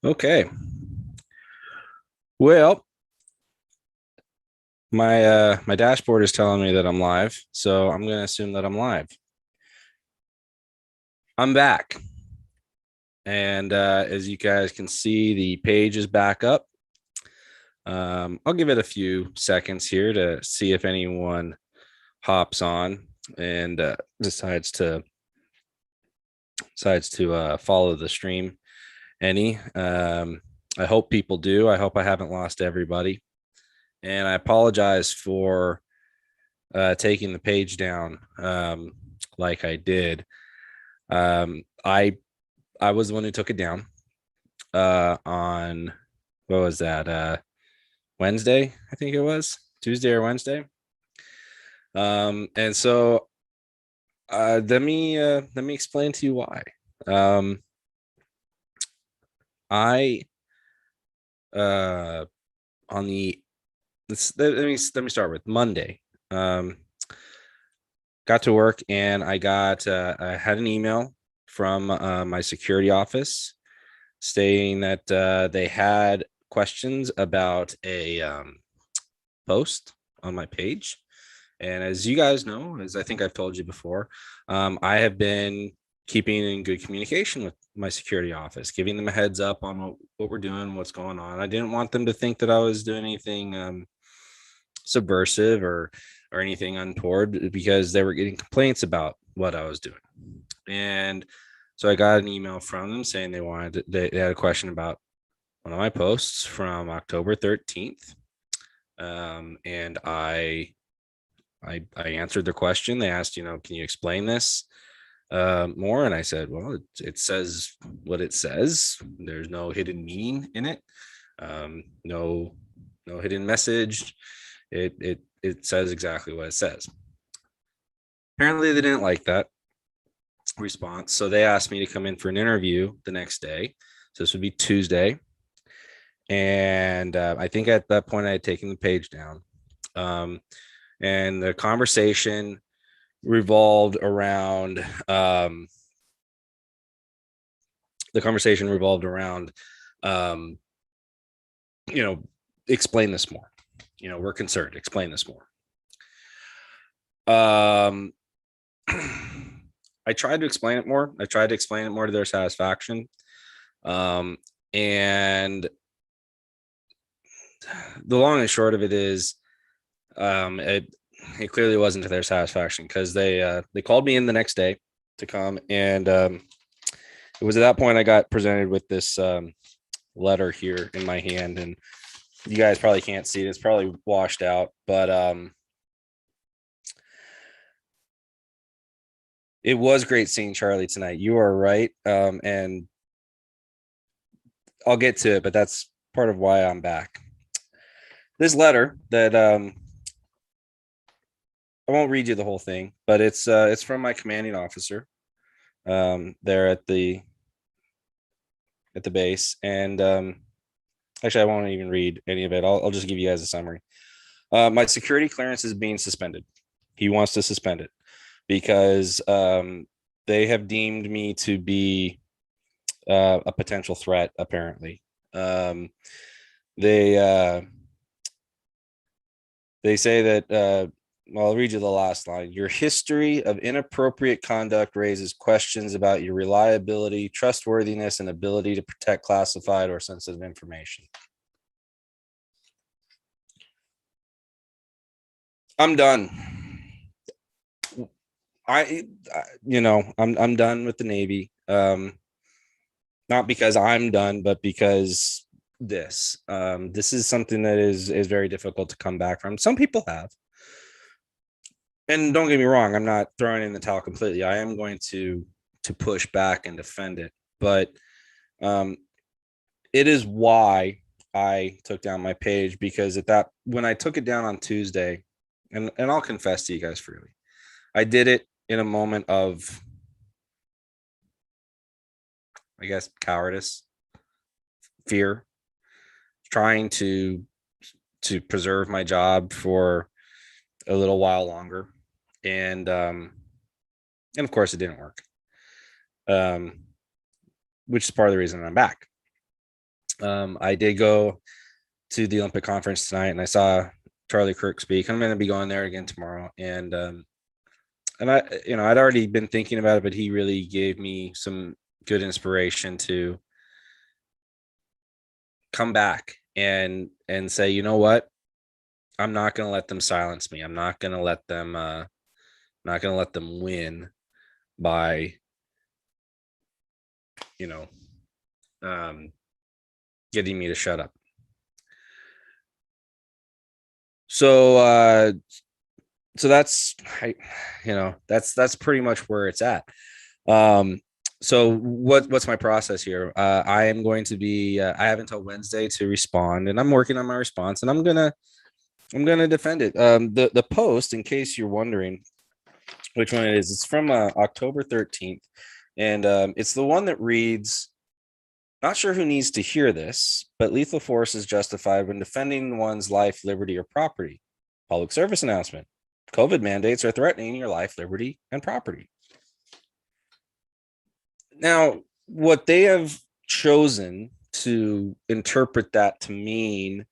Okay. Well, my dashboard is telling me that I'm live, so I'm going to assume that I'm live. I'm back. And as you guys can see, the page is back up. I'll give it a few seconds here to see if anyone hops on and decides to follow the stream any. I hope people do. I hope I haven't lost everybody. And I apologize for taking the page down like I did. Um, I I was the one who took it down on what was that Wednesday? I think it was Tuesday or Wednesday. And so let me explain to you why. Um, I on the let me start with Monday. Um, got to work and I had an email from my security office stating that they had questions about a post on my page. And as you guys know, as I think I've told you before, I have been keeping in good communication with my security office, giving them a heads up on what we're doing, what's going on. I didn't want them to think that I was doing anything subversive or anything untoward because they were getting complaints about what I was doing. And so I got an email from them saying they had a question about one of my posts from October 13th. And I answered their question. They asked, can you explain this more? And I said, well, it says what it says. There's no hidden meaning in it. No hidden message. It says exactly what it says. Apparently, they didn't like that response, so they asked me to come in for an interview the next day. So this would be Tuesday, and I think at that point I had taken the page down, and the conversation revolved around um, the conversation revolved around um, you know explain this more. We're concerned. Explain this more. Um, I tried to explain it more. I tried to explain it more to their satisfaction. Um, and the long and short of it is, it clearly wasn't to their satisfaction because they called me in the next day to come, and it was at that point I got presented with this letter here in my hand, and you guys probably can't see it. It's probably washed out, but it was great seeing Charlie tonight. You are right, and I'll get to it, but that's part of why I'm back. This letter that I won't read you the whole thing, but it's from my commanding officer there at the base, and actually I won't even read any of it. I'll just give you guys a summary. My security clearance is being suspended. He wants to suspend it because they have deemed me to be a potential threat. Apparently, they uh, they say that well, I'll read you the last line. Your history of inappropriate conduct raises questions about your reliability, trustworthiness, and ability to protect classified or sensitive information. I'm done. I, I'm done with the Navy. Not because I'm done, but because this is something that is very difficult to come back from. Some people have, and don't get me wrong, I'm not throwing in the towel completely. I am going to push back and defend it, but um, it is why I took down my page, because at that when I took it down on Tuesday, and I'll confess to you guys freely, I did it in a moment of, I guess, cowardice, fear, trying to preserve my job for a little while longer, and and of course it didn't work, um, which is part of the reason I'm back. I did go to the Olympic conference tonight, and I saw Charlie Kirk speak. I'm going to be going there again tomorrow, and I'd already been thinking about it, but he really gave me some good inspiration to come back and say, you know what, I'm not going to let them silence me. I'm not going to let them win by, you know, getting me to shut up. So that's, that's pretty much where it's at. So what's my process here? I am going to be, I have until Wednesday to respond, and I'm working on my response, and I'm gonna defend it. The post, in case you're wondering which one it is, it's from October 13th, and it's the one that reads, "Not sure who needs to hear this, but lethal force is justified when defending one's life, liberty, or property. Public service announcement. COVID mandates are threatening your life, liberty, and property." Now, what they have chosen to interpret that to mean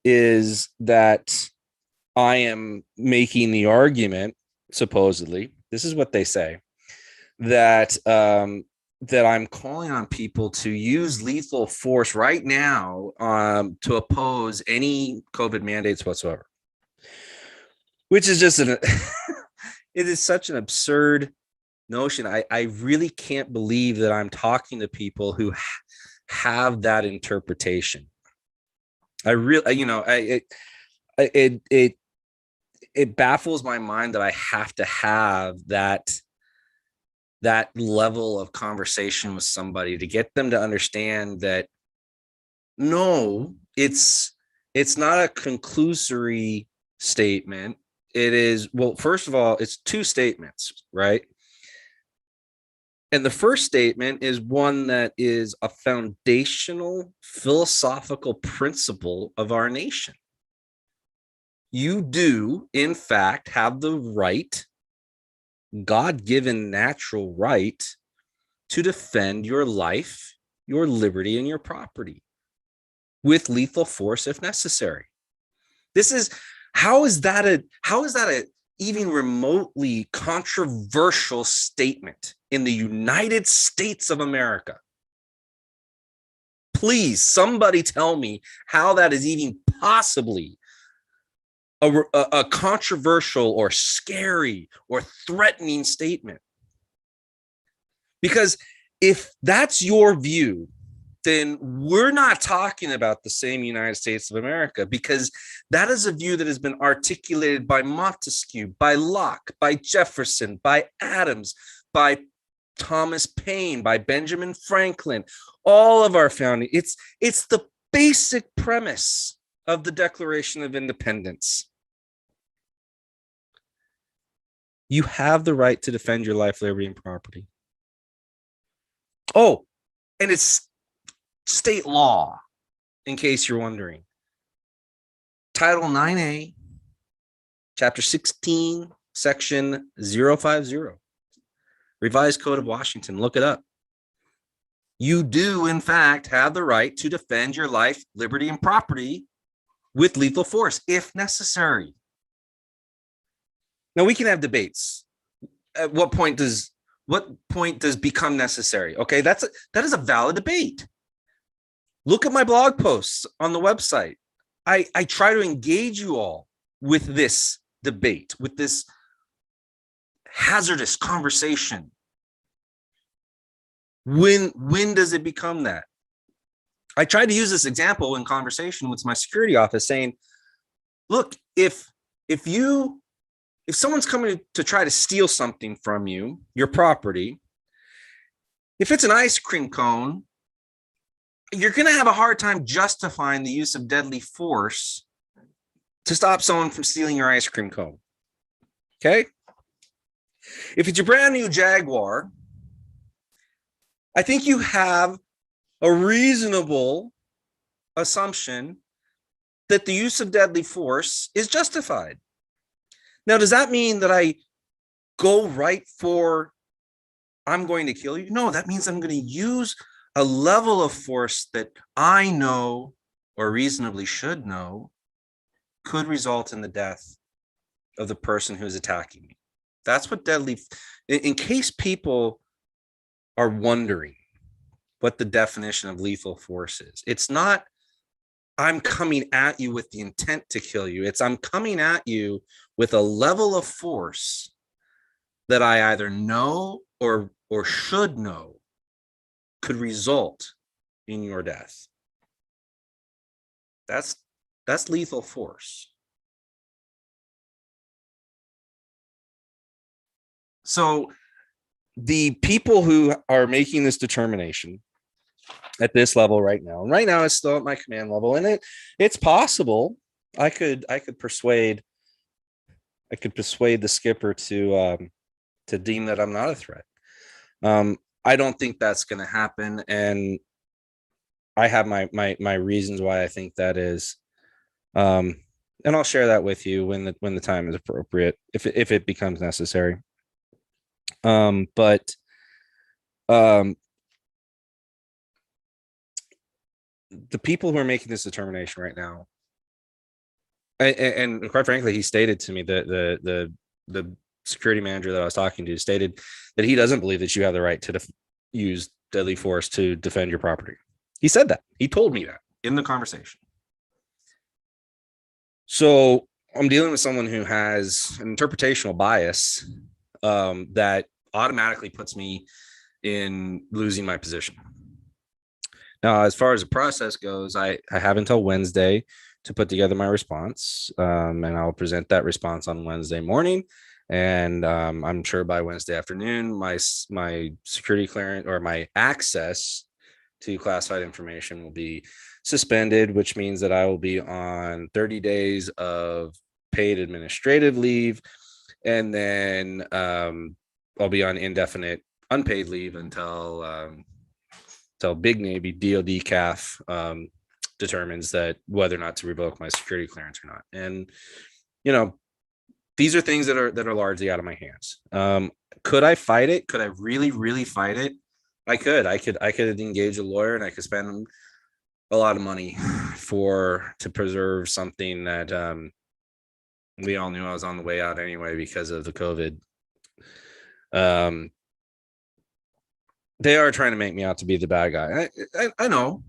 is that I am making the argument, supposedly, this is what they say, that that I'm calling on people to use lethal force right now to oppose any COVID mandates whatsoever, which is just it is such an absurd notion. I really can't believe that I'm talking to people who have that interpretation. I really, it baffles my mind that I have to have that level of conversation with somebody to get them to understand that no, it's not a conclusory statement. It is, well, first of all, it's two statements, right? And the first statement is one that is a foundational philosophical principle of our nation. You do, in fact, have the right, God-given natural right, to defend your life, your liberty, and your property with lethal force if necessary. How is that a even remotely controversial statement in the United States of America? Please, somebody tell me how that is even possibly a controversial or scary or threatening statement. Because if that's your view, then we're not talking about the same United States of America, because that is a view that has been articulated by Montesquieu, by Locke, by Jefferson, by Adams, by Thomas Paine, by Benjamin Franklin, all of our founding. It's the basic premise of the Declaration of Independence. You have the right to defend your life, liberty, and property. Oh, and it's state law, in case you're wondering. Title 9A, Chapter 16, Section 050, Revised Code of Washington. Look it up. You do, in fact, have the right to defend your life, liberty, and property with lethal force, if necessary. Now, we can have debates. At what point does become necessary? Okay, that is a valid debate. Look at my blog posts on the website. I try to engage you all with this debate, with this hazardous conversation. When does it become that? I tried to use this example in conversation with my security office, saying, look, if someone's coming to try to steal something from you, your property, if it's an ice cream cone, you're going to have a hard time justifying the use of deadly force to stop someone from stealing your ice cream cone. Okay? If it's your brand new Jaguar, I think you have a reasonable assumption that the use of deadly force is justified. Now, does that mean that I go right for, I'm going to kill you? No, that means I'm going to use a level of force that I know or reasonably should know could result in the death of the person who's attacking me. That's what deadly, in case people are wondering what the definition of lethal force is. It's not I'm coming at you with the intent to kill you. It's I'm coming at you with a level of force that I either know or should know could result in your death. That's lethal force. So the people who are making this determination at this level right now, and right now it's still at my command level, and it's possible I could persuade the skipper to deem that I'm not a threat. I don't think that's going to happen, and I have my reasons why I think that is. And I'll share that with you when the time is appropriate, if it becomes necessary. But the people who are making this determination right now, and quite frankly, he stated to me that the security manager that I was talking to stated that he doesn't believe that you have the right to use deadly force to defend your property. He said that. He told me that in the conversation. So I'm dealing with someone who has an interpretational bias that automatically puts me in losing my position. Now, as far as the process goes, I have until Wednesday to put together my response, and I'll present that response on Wednesday morning. And I'm sure by Wednesday afternoon, my security clearance or my access to classified information will be suspended, which means that I will be on 30 days of paid administrative leave, and then I'll be on indefinite unpaid leave until Big Navy DOD CAF determines that whether or not to revoke my security clearance or not. And these are things that are largely out of my hands. Could I fight it? Could I really fight it? I could engage a lawyer, and I could spend a lot of money to preserve something that we all knew I was on the way out anyway because of the COVID. They are trying to make me out to be the bad guy. I know.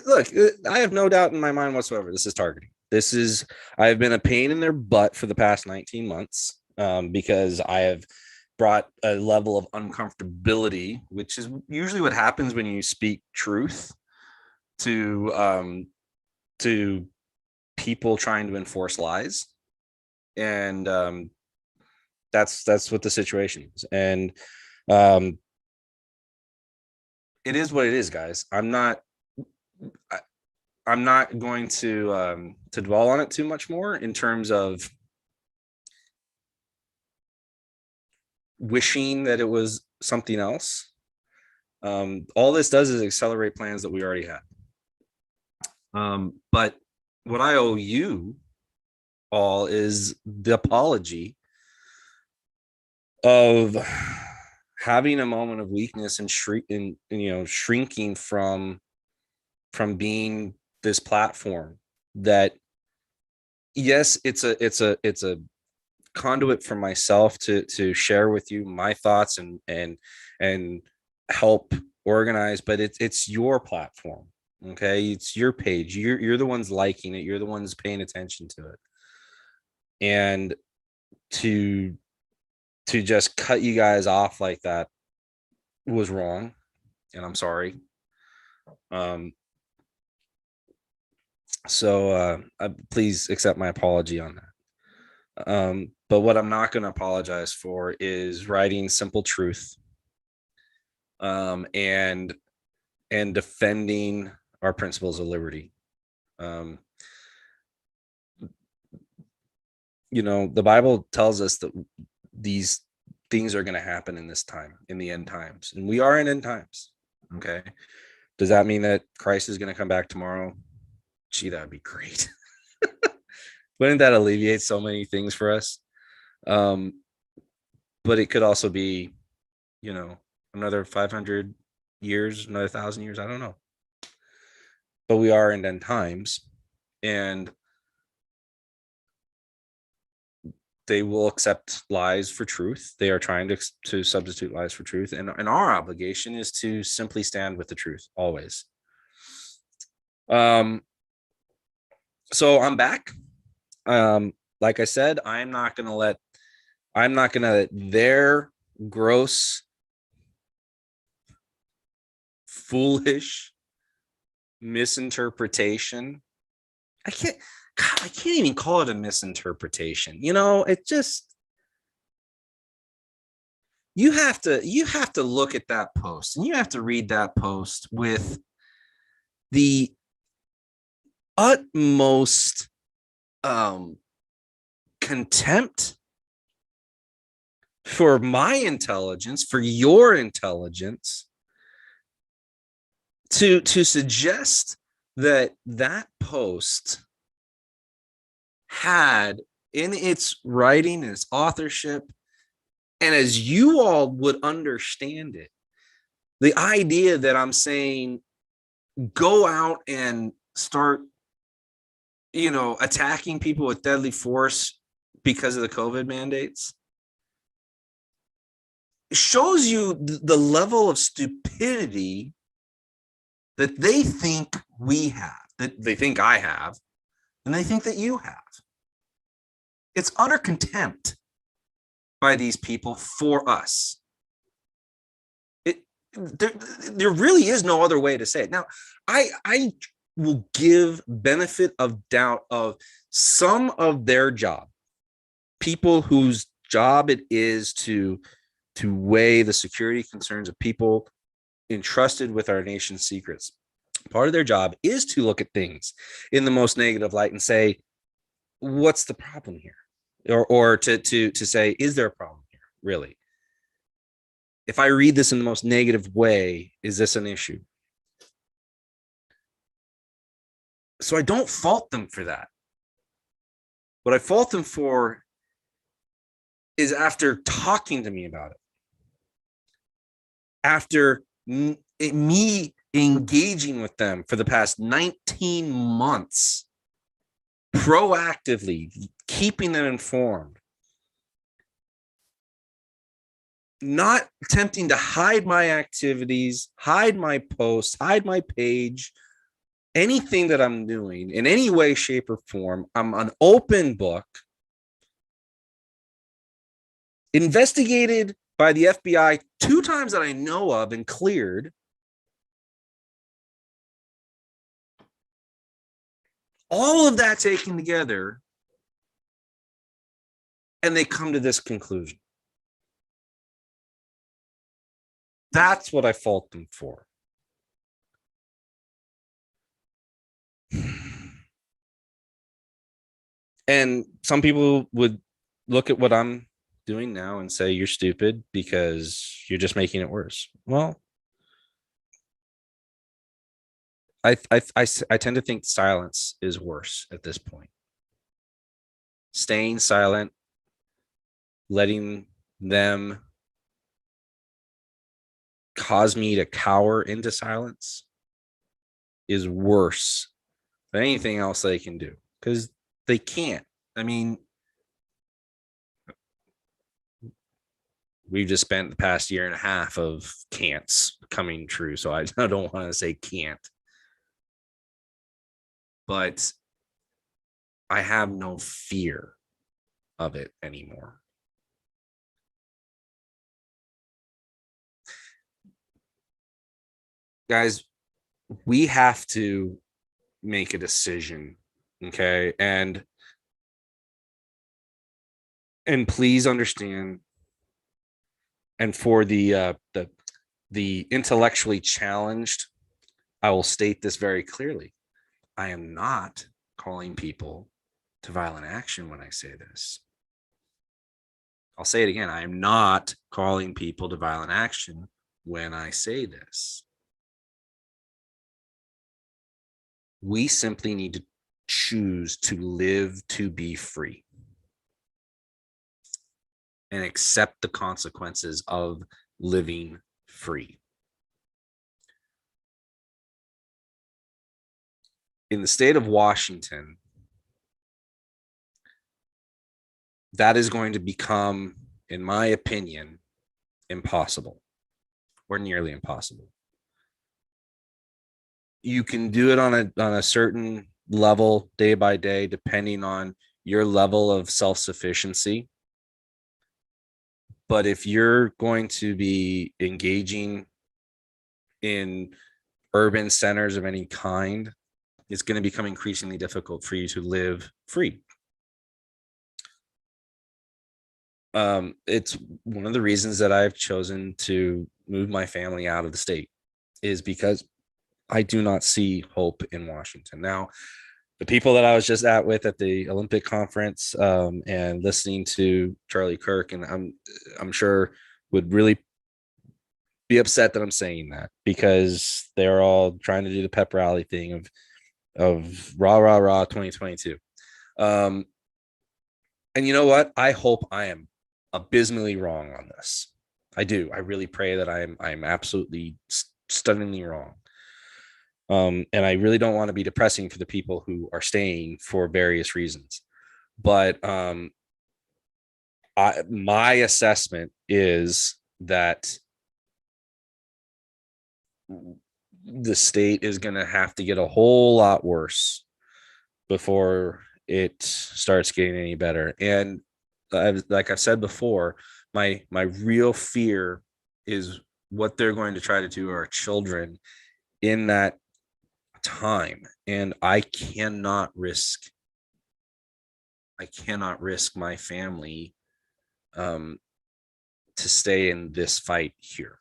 Look, I have no doubt in my mind whatsoever. This is targeting. I've been a pain in their butt for the past 19 months because I have brought a level of uncomfortability, which is usually what happens when you speak truth to people trying to enforce lies. And that's what the situation is. And it is what it is, guys. I'm not going to dwell on it too much more in terms of wishing that it was something else. All this does is accelerate plans that we already had. But what I owe you all is the apology of having a moment of weakness and shrinking from being this platform that, yes, it's a conduit for myself to share with you my thoughts and help organize, but it's your platform. Okay, it's your page. You're the ones liking it. You're the ones paying attention to it, and to just cut you guys off like that was wrong, and I'm sorry. So please accept my apology on that. But what I'm not going to apologize for is writing simple truth, and defending our principles of liberty. The Bible tells us that these things are going to happen in this time, in the end times, and we are in end times. Okay. Does that mean that Christ is going to come back tomorrow? Gee, that would be great. Wouldn't that alleviate so many things for us? But it could also be, another 500 years, another 1,000 years, I don't know. But we are in end times, and they will accept lies for truth. They are trying to substitute lies for truth. And our obligation is to simply stand with the truth always. So I'm back. Like I said, I'm not going to let their gross, foolish misinterpretation. I can't even call it a misinterpretation. It just, you have to look at that post, and you have to read that post with the utmost contempt for my intelligence, for your intelligence, to suggest that post had in its writing and its authorship, and as you all would understand it, the idea that I'm saying go out and start, attacking people with deadly force because of the COVID mandates shows you the level of stupidity that they think we have, that they think I have, and they think that you have. It's utter contempt by these people for us. There really is no other way to say it. Now, I will give benefit of doubt of some of their job, people whose job it is to weigh the security concerns of people entrusted with our nation's secrets. Part of their job is to look at things in the most negative light and say, what's the problem here? Or to say, is there a problem here? Really? If I read this in the most negative way, is this an issue? So I don't fault them for that. What I fault them for is after talking to me about it, after me engaging with them for the past 19 months, proactively keeping them informed, not attempting to hide my activities, hide my posts, hide my page, anything that I'm doing in any way, shape, or form. I'm an open book, investigated by the FBI 2 times that I know of and cleared. All of that taken together, and they come to this conclusion. That's what I fault them for. And some people would look at what I'm doing now and say, you're stupid because you're just making it worse. Well, I tend to think silence is worse at this point. Staying silent, letting them cause me to cower into silence is worse than anything else they can do, because they can't. I mean, we've just spent the past year and a half of can'ts coming true, so I don't want to say can't. But I have no fear of it anymore. Guys, we have to make a decision, okay? And please understand, and for the intellectually challenged, I will state this very clearly. I am not calling people to violent action when I say this. I'll say it again. I am not calling people to violent action when I say this. We simply need to choose to live to be free and accept the consequences of living free. in the state of Washington, that is going to become, in my opinion, impossible or nearly impossible. You can do it on a certain level day by day, depending on your level of self-sufficiency. But if you're going to be engaging in urban centers of any kind, it's going to become increasingly difficult for you to live free. It's one of the reasons that I've chosen to move my family out of the state, is because I do not see hope in Washington. Now, the people that I was just at the Olympic conference, and listening to Charlie Kirk, and I'm sure would really be upset that I'm saying that, because they're all trying to do the pep rally thing of rah rah rah 2022. And you know what? I hope I am abysmally wrong on this. I do. I really pray that I'm absolutely stunningly wrong. And I really don't want to be depressing for the people who are staying for various reasons. But my assessment is that the state is going to have to get a whole lot worse before it starts getting any better. And like I've said before, my real fear is what they're going to try to do to our children in that time. And I cannot risk my family to stay in this fight here.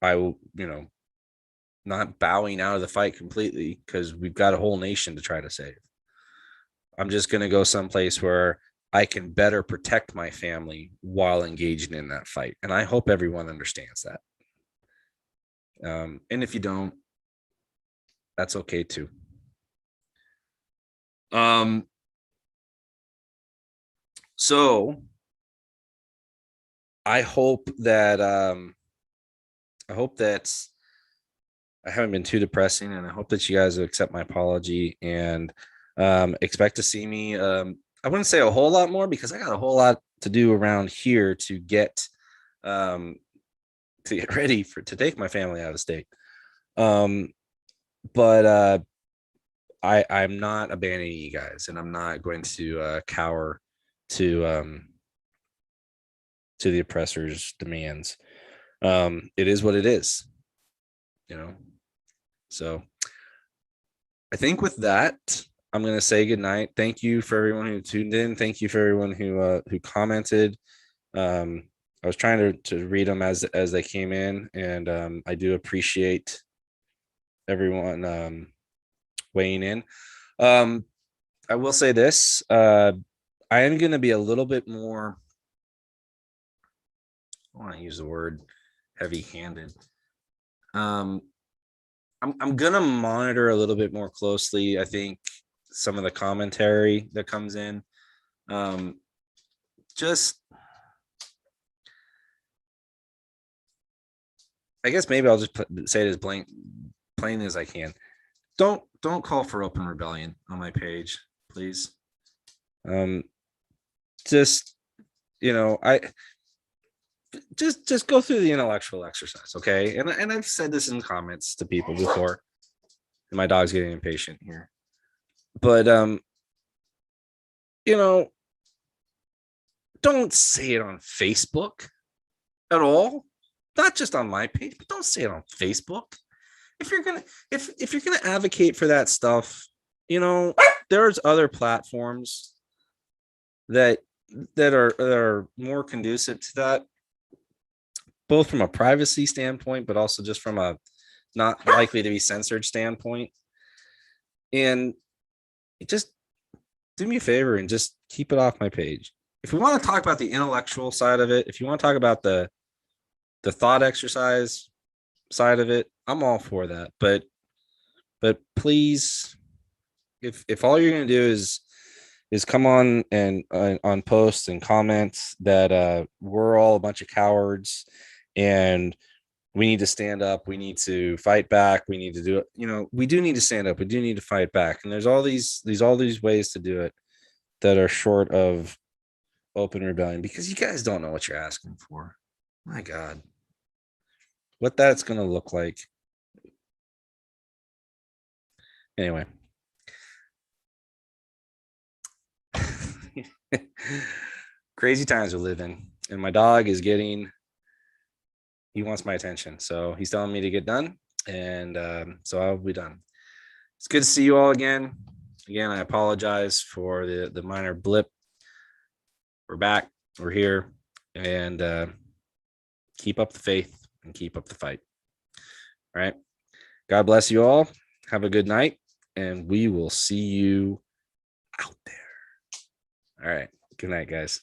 I will, not bowing out of the fight completely, because we've got a whole nation to try to save. I'm just going to go someplace where I can better protect my family while engaging in that fight. And I hope everyone understands that. And if you don't, that's okay too. So I hope that I haven't been too depressing, and I hope that you guys accept my apology and expect to see me. I wouldn't say a whole lot more, because I got a whole lot to do around here to get ready to take my family out of state. But I'm not abandoning you guys, and I'm not going to cower to the oppressor's demands. It is what it is, So I think with that, I'm going to say goodnight. Thank you for everyone who tuned in. Thank you for everyone who commented. I was trying to read them as they came in, and I do appreciate everyone weighing in. I will say this: I am going to be a little bit more, I want to use the word heavy-handed. I'm going to monitor a little bit more closely, I think, some of the commentary that comes in. I guess maybe I'll just say it as plain as I can. Don't call for open rebellion on my page, please. Just I just go through the intellectual exercise, okay? And I've said this in comments to people before. And my dog's getting impatient here, but don't say it on Facebook at all. Not just on my page, but don't say it on Facebook. If you're gonna advocate for that stuff, there's other platforms that are more conducive to that, both from a privacy standpoint, but also just from a not likely to be censored standpoint. And just do me a favor and just keep it off my page. If we want to talk about the intellectual side of it, if you want to talk about the thought exercise side of it, I'm all for that. But please, if all you're going to do is come on and on posts and comments that we're all a bunch of cowards and we need to stand up. We need to fight back. We need to do it. We do need to stand up. We do need to fight back. And there's all these ways to do it that are short of open rebellion, because you guys don't know what you're asking for. My God, what that's going to look like. Anyway. Crazy times we live in. And my dog is he wants my attention. So he's telling me to get done. And so I'll be done. It's good to see you all again. Again, I apologize for the minor blip. We're back. We're here. And keep up the faith and keep up the fight. All right. God bless you all. Have a good night. And we will see you out there. All right. Good night, guys.